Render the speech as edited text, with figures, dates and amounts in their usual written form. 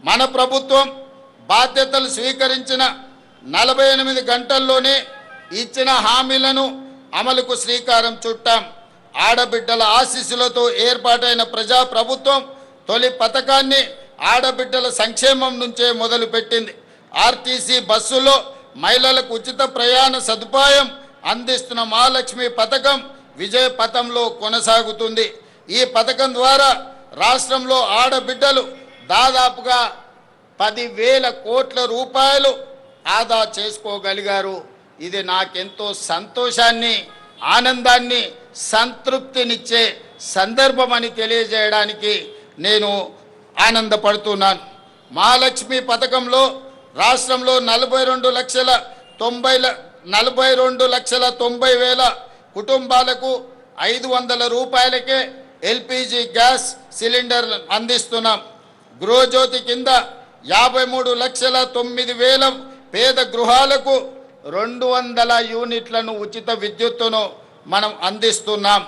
మన ప్రభుత్వం బాధ్యతలు స్వీకరించిన 48 గంటల్లోనే ఇచ్చిన హామీలను అమలుకు శ్రీకారం చుట్టాం. ఆడబిడ్డల ఆశీస్సులతో ఏర్పాటైన ప్రజా ప్రభుత్వం తొలి పథకాన్ని ఆడబిడ్డల సంక్షేమం నుంచే మొదలుపెట్టింది. ఆర్టీసీ బస్సులో మహిళలకు ఉచిత ప్రయాణ సదుపాయం అందిస్తున్న మహాలక్ష్మి పథకం విజయ పథంలో కొనసాగుతుంది. ఈ పథకం ద్వారా రాష్ట్రంలో ఆడబిడ్డలు దాదాపుగా 10,000 కోట్ల రూపాయలు ఆదా చేసుకోగలిగారు. ఇది నాకెంతో సంతోషాన్ని, ఆనందాన్ని, సంతృప్తినిచ్చే సందర్భం అని తెలియజేయడానికి నేను ఆనందపడుతున్నాను. మహాలక్ష్మి పథకంలో రాష్ట్రంలో 42,90,000 కుటుంబాలకు 500 రూపాయలకే ఎల్పిజి గ్యాస్ సిలిండర్ అందిస్తున్నాం. గృహజ్యోతి కింద 53,09,000 పేద గృహాలకు 200 యూనిట్లను ఉచిత విద్యుత్తును మనం అందిస్తున్నాం.